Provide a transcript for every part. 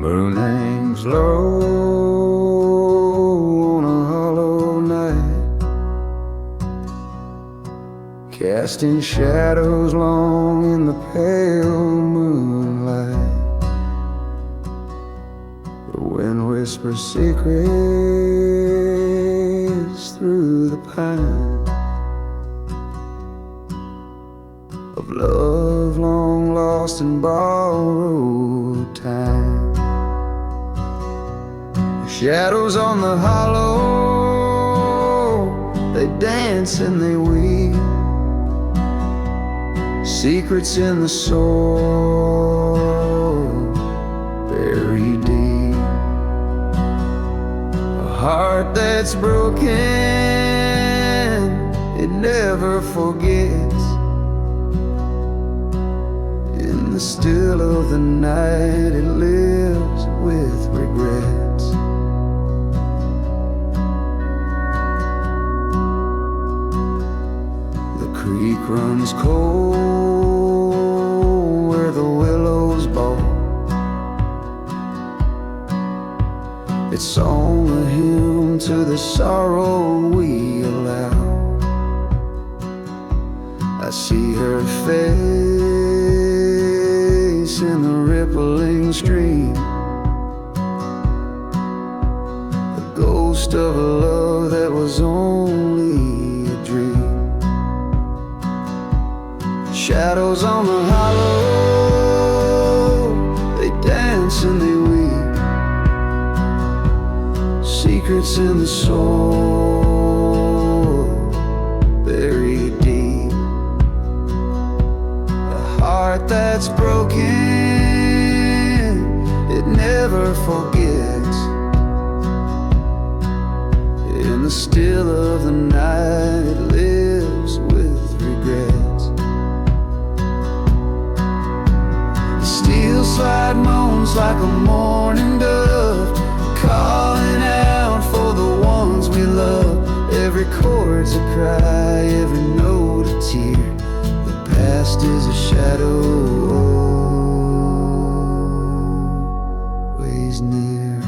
moon hangs low on a hollow night, casting shadows long in the pale moonlight. The wind whispers secrets through the pine of love long lost in borrowed time. The shadows on the hollow, they dance and they weep, secrets in the soul buried deep. A heart that's broken, it never forgets. In the still of the night, it lives with regrets. The creek runs cold where the willows bow. It's song a hymn to the sorrow we allow. I see her face in the rippling stream, the ghost of a love that was only a dream. Shadows on the hollow, they dance and they weep, secrets in the soul buried deep. A heart that's broken, it never forgets. In the still of the night, it lives with regrets. The steel slide moans like a mourning dove, calling out for the ones we love. Every chord's a cry, every note a tear. The past is a shadow always near.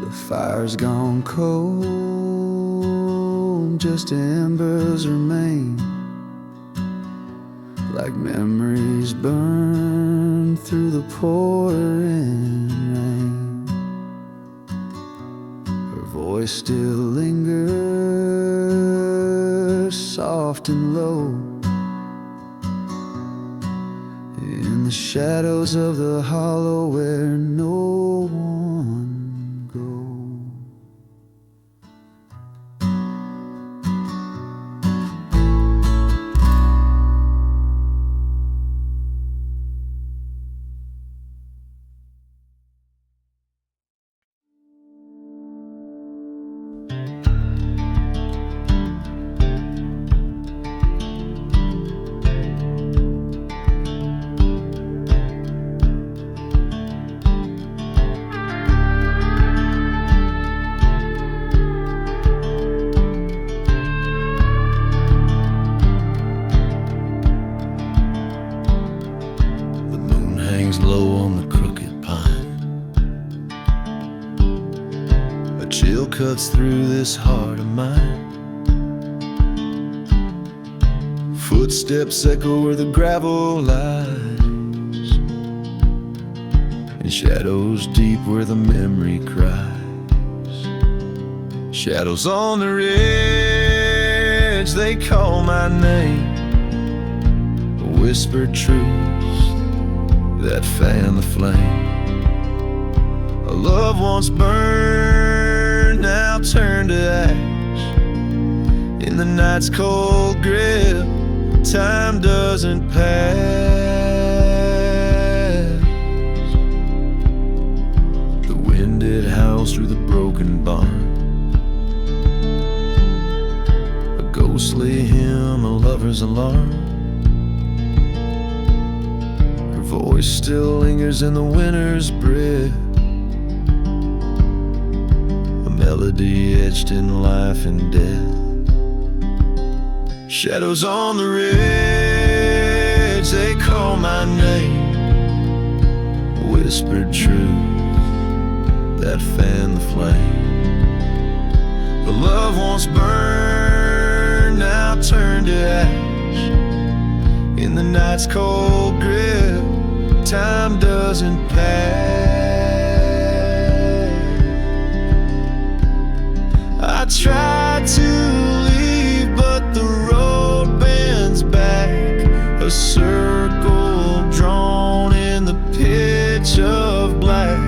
The fire's gone cold, just embers remain, like memories burn through the pouring rain. Her voice still lingers, soft and low, in the shadows of the hollow where no one goes. Low on the crooked pine, a chill cuts through this heart of mine. Footsteps echo where the gravel lies, and shadows deep where the memory cries. Shadows on the ridge, they call my name, a whispered truth that fan the flame. A love once burned, now turned to ash. In the night's cold grip, time doesn't pass. The wind it howls through the broken barn, a ghostly hymn, a lover's alarm. Voice still lingers in the winter's breath, a melody etched in life and death. Shadows on the ridge, village they call my name. Whispered truth that fanned the flame. The love once burned, now turned to ash. In the night's cold grip, time doesn't pass. I tried to leave, but the road bends back. A circle drawn in the pitch of black.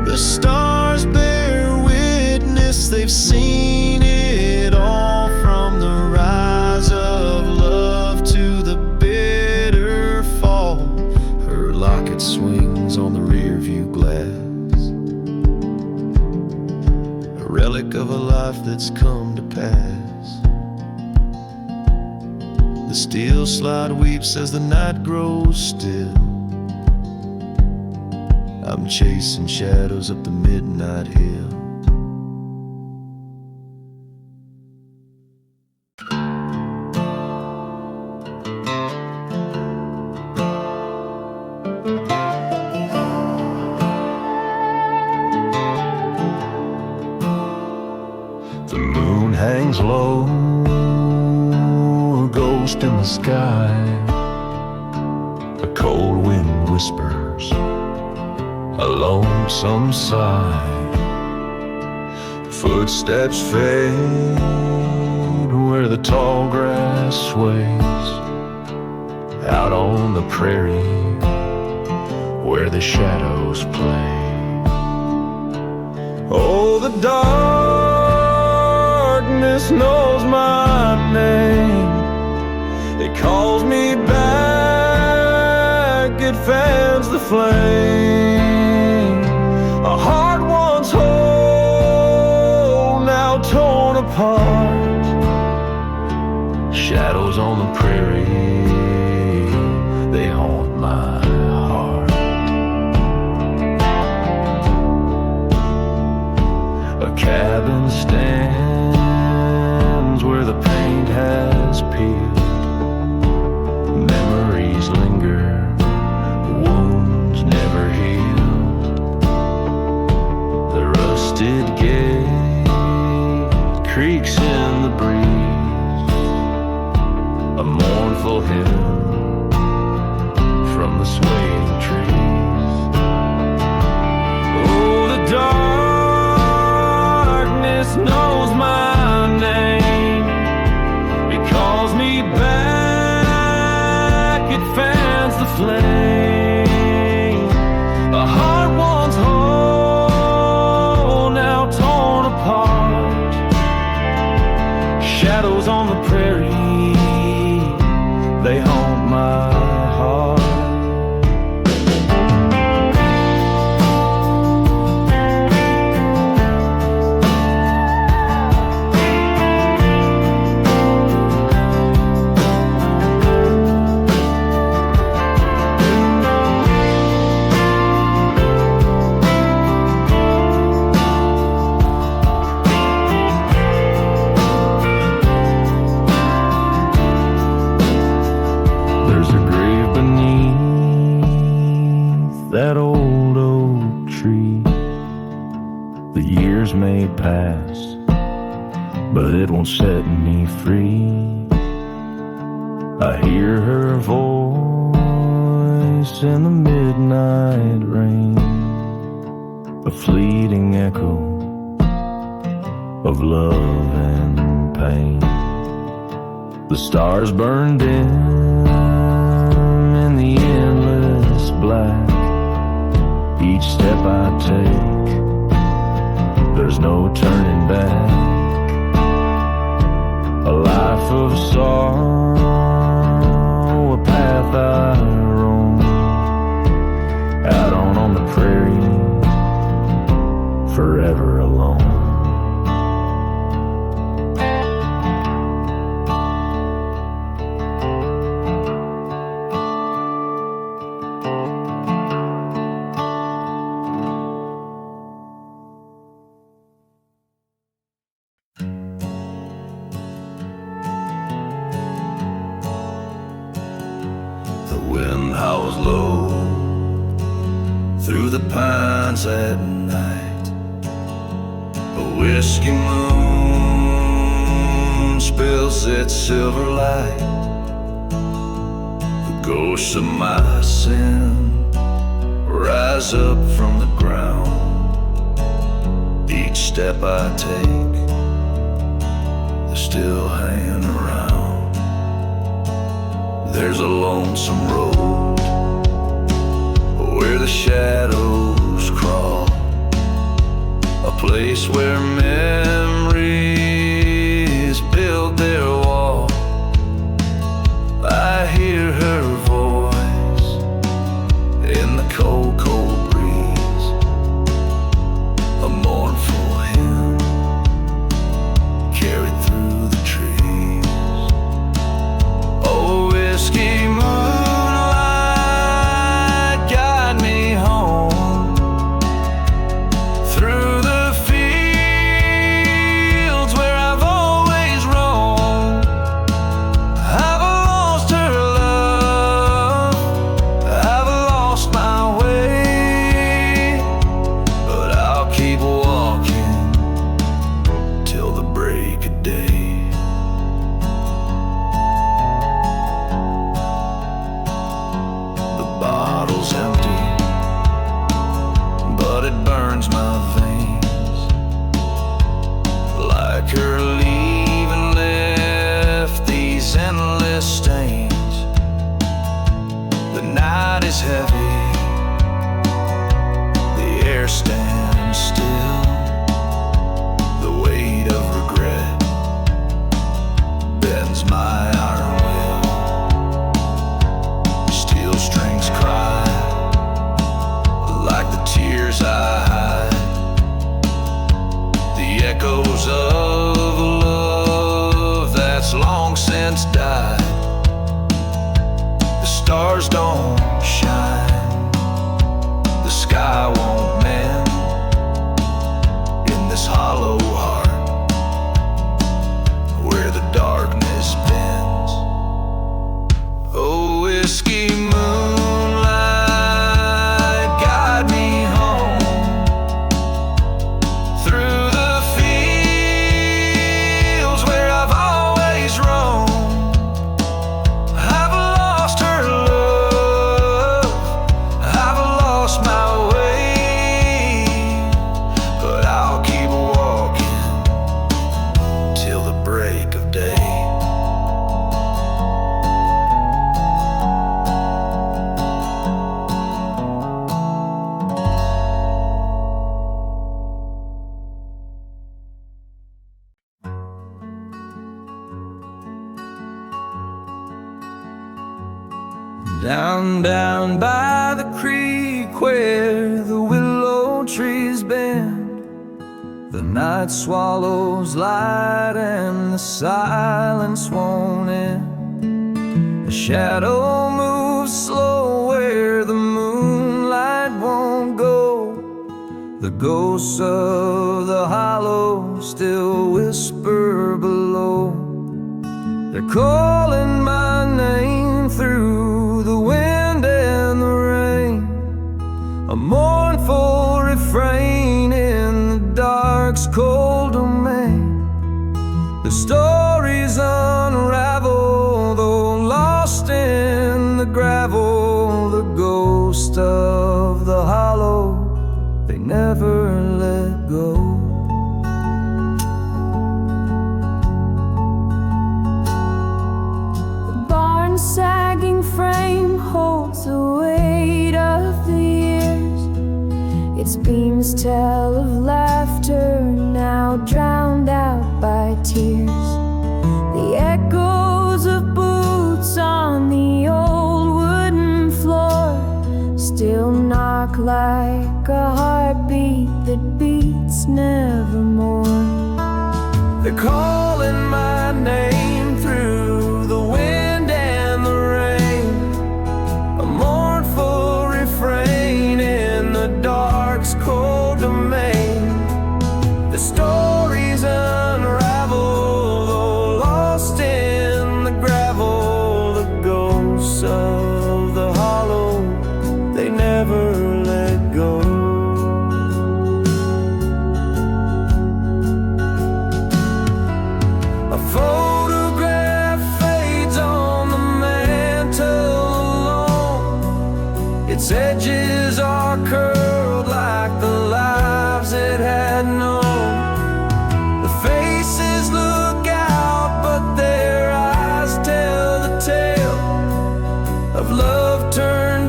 The stars bear witness, they've seen it all, from the rise of love to the bitter fall. Her locket swings on the rear view glass, a relic of a life that's come to pass. The steel slide weeps as the night grows still. I'm chasing shadows up the midnight hill. The moon hangs low, a ghost in the sky. A cold wind whispers a lonesome sigh. Footsteps fade where the tall grass sways. Out on the prairie where the shadows play. Oh, the darkness knows my name. It calls me back, it fans the flame. A heart once whole, now torn apart. Shadows on the prairie, they haunt my heart. A cabin stands where the paint has peeled. Memories linger, wounds never healed. The rusted gate creaks in the breeze, a mournful hymn from the swaying trees. Oh, the darkness knows my name. It calls me back, it fans the flame. A heart once whole, now torn apart. Shadows on the prairie, they haunt my heart. There's a grave beneath that old oak tree. The years may pass, but it won't set me free. I hear her voice in the midnight rain, a fleeting echo of love and pain. The stars burn dim in the endless black. Each step I take, there's no turning back. A life of sorrow, a path I roam, out on the prairie, forever alone. follows low through the pines at night. A whiskey moon spills its silver light. The ghosts of my sin rise up from the ground. Each step I take, they're still hanging around. There's a lonesome road where the shadows crawl, a place where memories build their wall. I hear her voice in the cold, cold breeze, a mournful hymn carried through the trees. Oh, whiskey moonlight, guide me home through the fields where I've always roamed. I've lost her love, I've lost my way, but I'll keep walking till the break of day. The bottle's empty, but it burns my veins. Like her leaving left these endless stains. The night is heavy, the air stands still. The weight of regret bends my iron will. Steel strings cry like the tears I hide, the echoes of a love that's long since died. The stars don't shine, the sky won't mend in this hollow heart where the darkness bends. Oh, whiskey moonlight, guide me home through the fields where I've always roamed. I've lost her love, I've lost my way, but I'll keep walking till the break of day. Down by the creek where the willow trees bend, the night swallows light and the silence won't end. The shadow moves slow where the moonlight won't go. The ghosts of the hollow still whisper below. They're calling my name through the wind and the rain, a mournful refrain in the dark's cold domain. The stories unravel, though lost in the gravel. The ghost of the hollow, they never let go. Sagging frame holds the weight of the years. Its beams tell of laughter now drowned out by tears. The echoes of boots on the old wooden floor still knock like a heartbeat that beats nevermore. They're calling my name through the wind and the rain, a mournful refrain in the dark's cold domain. The stories unravel, though lost in the gravel. The ghosts of the hollow,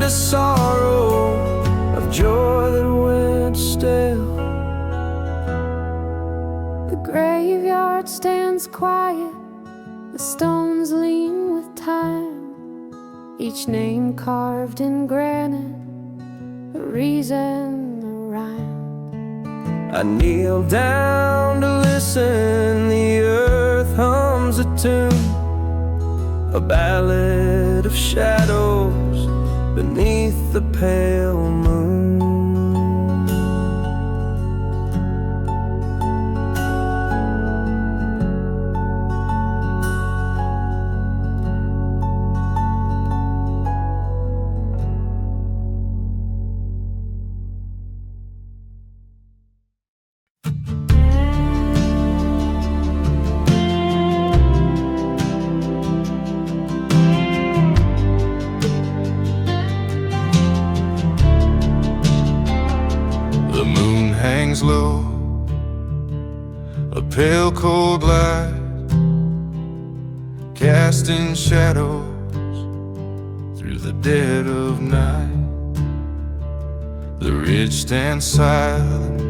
a sorrow of joy that went stale. The graveyard stands quiet, the stones lean with time, each name carved in granite, a reason, a rhyme. I kneel down to listen, the earth hums a tune, a ballad of shadows beneath the pale moon. The moon hangs low, a pale cold light, casting shadows through the dead of night. The ridge stands silent,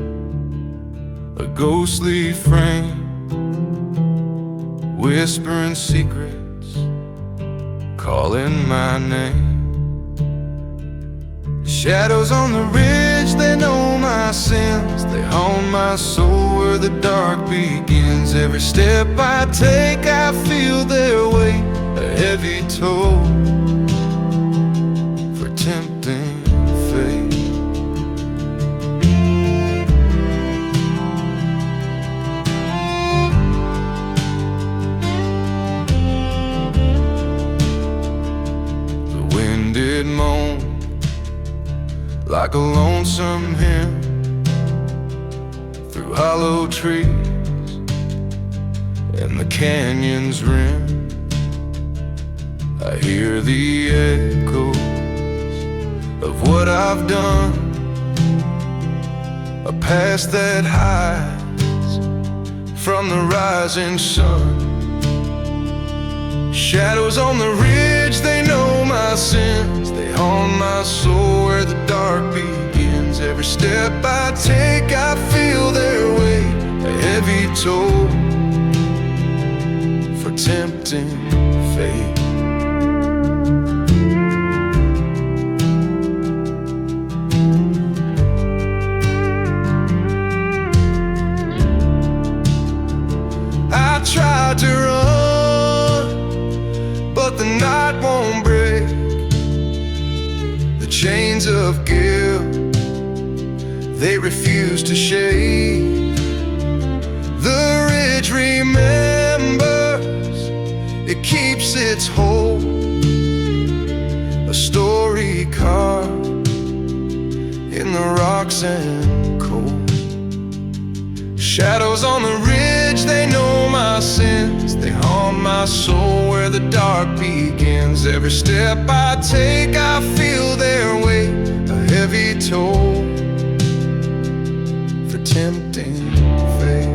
a ghostly frame, whispering secrets, calling my name. Shadows on the ridge, they know my sins, they haunt my soul where the dark begins. Every step I take, I feel their weight, a heavy toll for tempting fate. The wind did moan like a lonesome hymn through hollow trees and the canyon's rim. I hear the echoes of what I've done, a past that hides from the rising sun. Shadows on the ridge, they know my sins, they haunt my soul where the dark begins. Every step I take, I feel their weight, a heavy toll for tempting fate. I tried to run, but the night won't break. The chains of guilt, they refuse to shake. The ridge remembers, it keeps its hold, a story carved in the rocks and cold. Shadows on the ridge, they know my sins, they haunt my soul where the dark begins. Every step I take, I feel their weight, a heavy toll for tempting fate.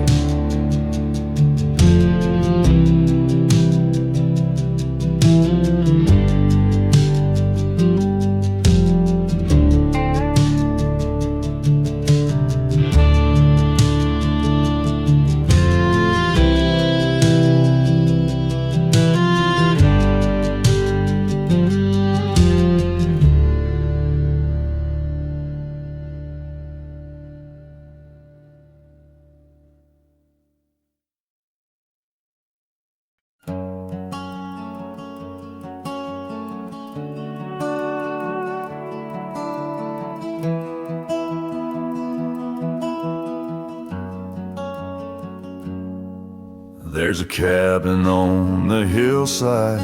There's a cabin on the hillside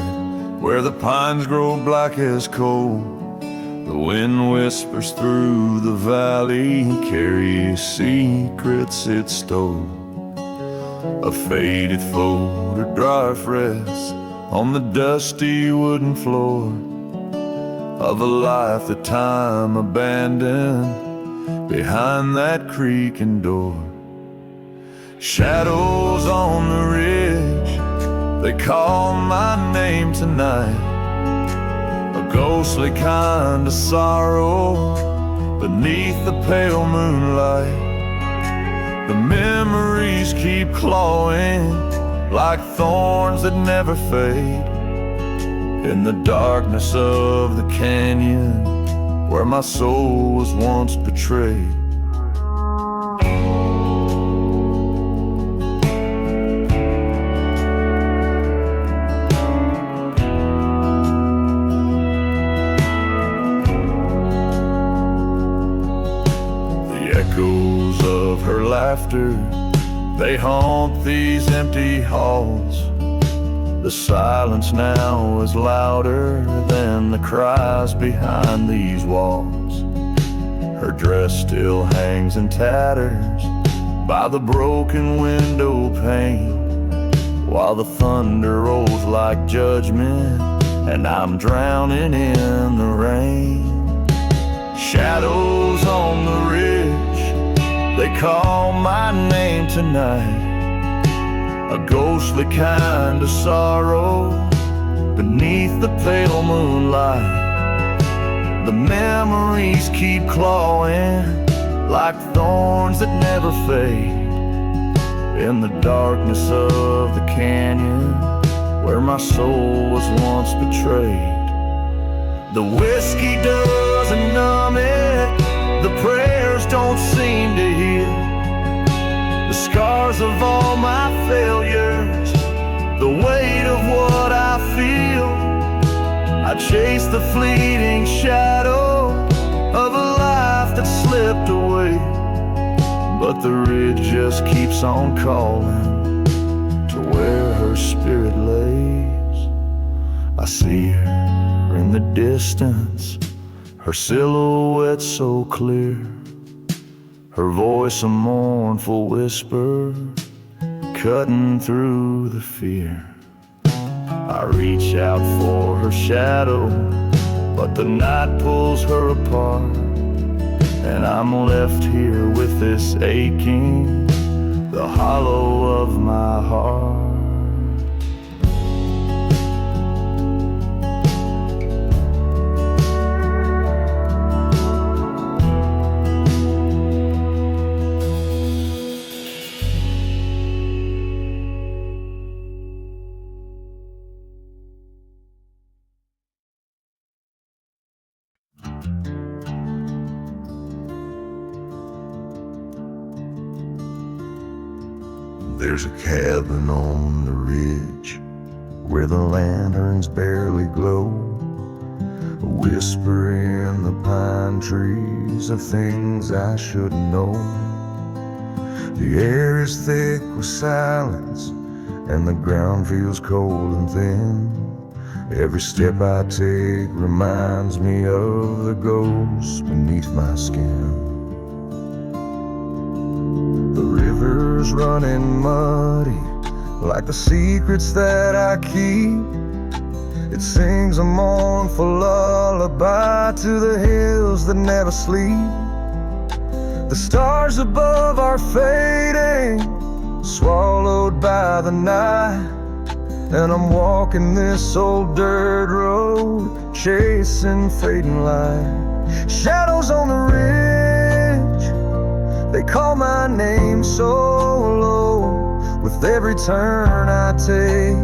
where the pines grow black as coal. The wind whispers through the valley, carries secrets it stole. A faded photograph rests on the dusty wooden floor of a life that time abandoned behind that creaking door. Shadows on the ridge, they call my name tonight. A ghostly kind of sorrow beneath the pale moonlight. The memories keep clawing like thorns that never fade. In the darkness of the canyon where my soul was once betrayed. Echoes of her laughter, they haunt these empty halls. The silence now is louder than the cries behind these walls. Her dress still hangs in tatters by the broken window pane, while the thunder rolls like judgment and I'm drowning in the rain. Shadows on the ridge, they call my name tonight. A ghostly kind of sorrow beneath the pale moonlight. The memories keep clawing like thorns that never fade. In the darkness of the canyon where my soul was once betrayed. The whiskey doesn't numb it, the prayers don't seem to heal. The scars of all my failures, the weight of what I feel. I chase the fleeting shadow of a life that slipped away, but the ridge just keeps on calling to where her spirit lays. I see her in the distance, her silhouette so clear, her voice a mournful whisper, cutting through the fear. I reach out for her shadow, but the night pulls her apart, and I'm left here with this aching, the hollow of my heart. There's a cabin on the ridge where the lanterns barely glow, a whisper in the pine trees of things I should know. The air is thick with silence and the ground feels cold and thin. Every step I take reminds me of the ghosts beneath my skin. The river's running muddy like the secrets that I keep. It sings a mournful lullaby to the hills that never sleep. The stars above are fading, swallowed by the night, and I'm walking this old dirt road, chasing fading light. Shadows on the ridge, they call my name so low. With every turn I take,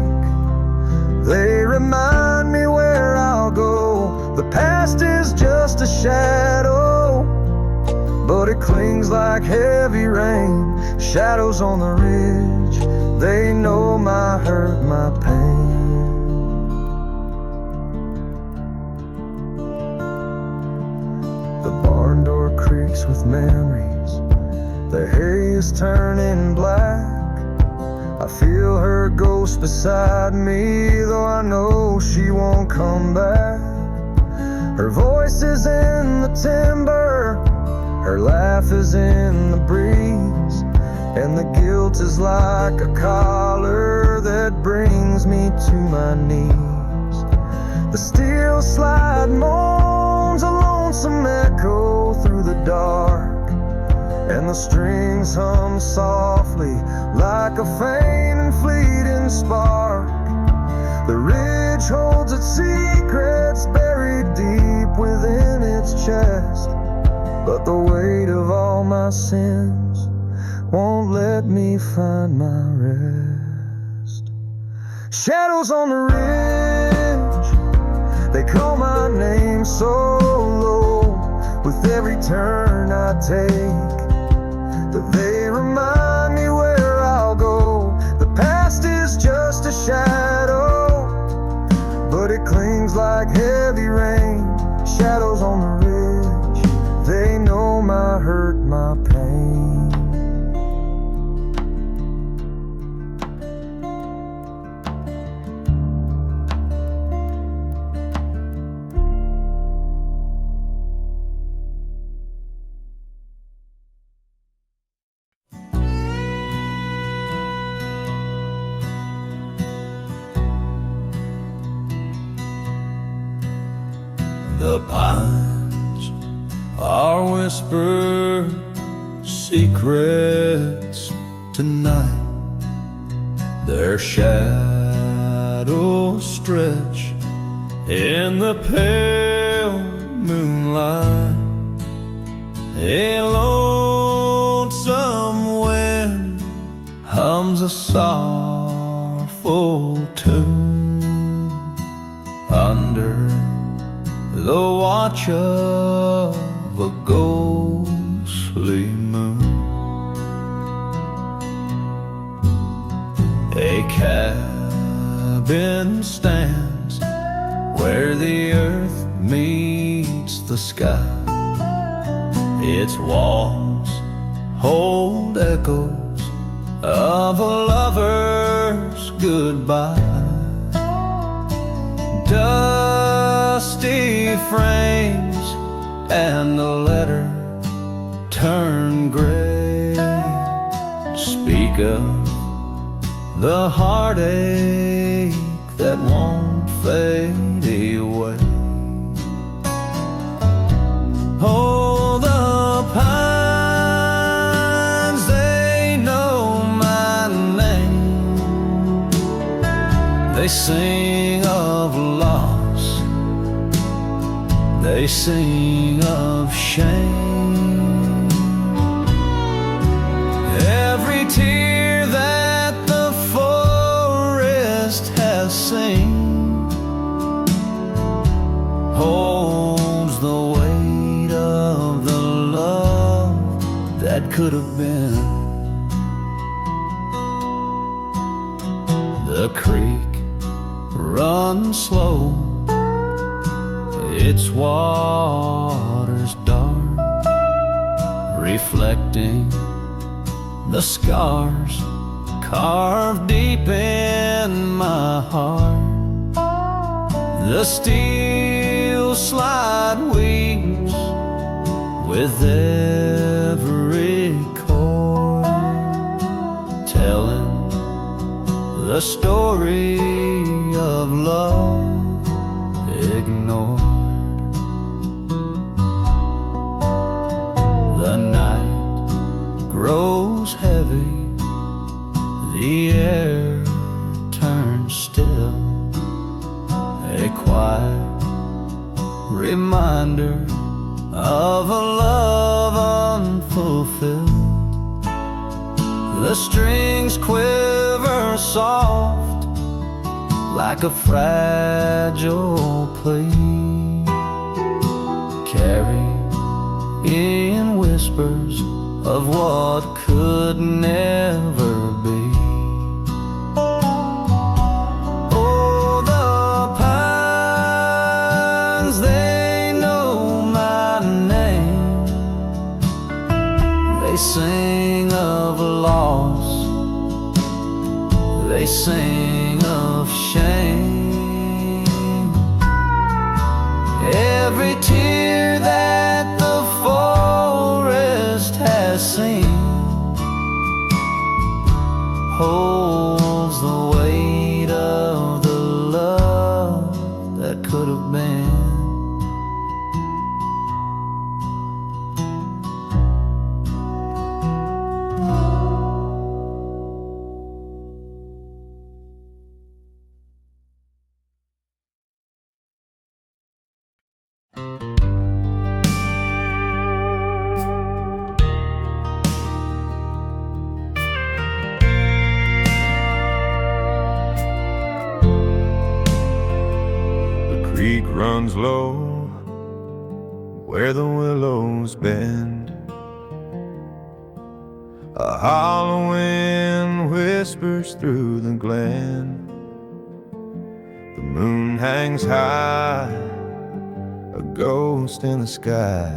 they remind me where I'll go. The past is just a shadow, but it clings like heavy rain. Shadows on the ridge, they know my hurt, my pain. The barn door creaks with memories, the hay is turning black. I feel her ghost beside me, though I know she won't come back. Her voice is in the timber, her laugh is in the breeze, and the guilt is like a collar that brings me to my knees. The steel slide moans a lonesome echo through the dark, and the strings hum softly like a faint and fleeting spark. The ridge holds its secrets that's buried deep within its chest. But the weight of all my sins won't let me find my rest. Shadows on the ridge, they call my name so low. With every turn I take, that they remind me where I'll go. The past is just a shadow, but it clings like heavy rain. Shadows on the ridge, they know my hurt, my pain. The pines are whispered secrets tonight. Their shadows stretch in the pale moonlight. A lonesome wind hums a sorrowful tune under the watch of a ghostly moon. A cabin stands where the earth meets the sky. Its walls hold echoes of a lover's goodbye. Dusty frames and the letter turn gray. Speak of the heartache that won't fade away. Oh, the pines, they know my name. They sing of loss, they sing of shame. Every tear that the forest has seen holds the weight of the love that could have been. The creek runs slow, its waters dark, reflecting the scars carved deep in my heart. The steel slide weeps with every chord, telling the story of love ignored. The night grows heavy, the air turns still, a quiet reminder of a love unfulfilled. The strings quiver soft like a fragile plea, carrying whispers of what could never be. Oh, the pines, they know my name. They sing of loss, they sing of shame. Every tear that the forest has seen holds the weight of the love that could have been. runs low where the willows bend. A hollow wind whispers through the glen. The moon hangs high, a ghost in the sky,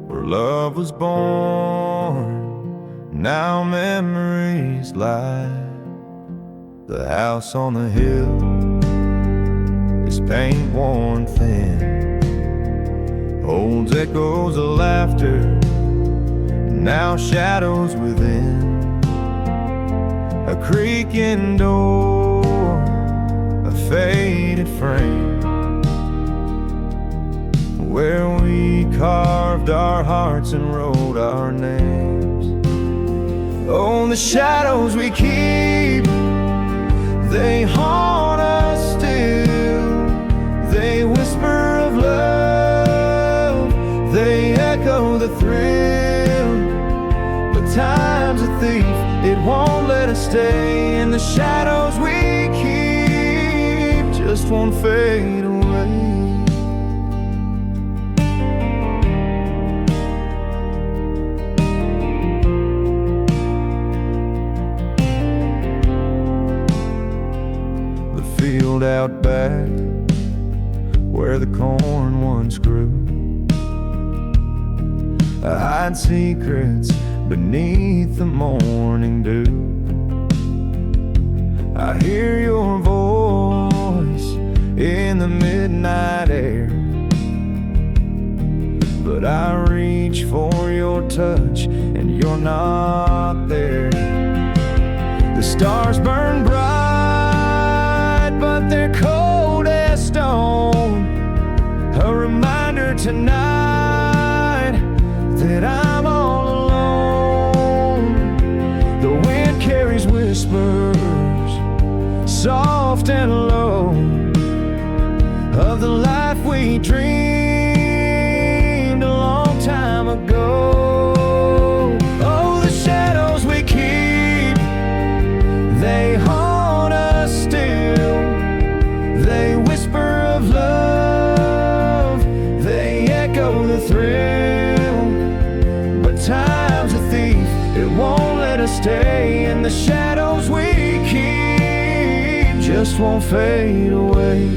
where love was born, now memories lie. The house on the hill is paint worn thin, holds echoes of laughter, now shadows within. A creaking door, a faded frame, where we carved our hearts and wrote our names. Oh, the shadows we keep, they haunt us still. They whisper of love, they echo the thrill. But time's a thief, it won't let us stay. And the shadows we keep just won't fade away. Field out back, where the corn once grew, I hide secrets beneath the morning dew. I hear your voice in the midnight air, but I reach for your touch and you're not there. The stars burn bright, but they're cold as stone. A reminder tonight that I'm all alone. The wind carries whispers, soft and low, of the life we dreamed a long time ago. Oh, the shadows we keep, they haunt us still. They whisper of love, they echo the thrill. But time's a thief, it won't let us stay. And the shadows we keep just won't fade away.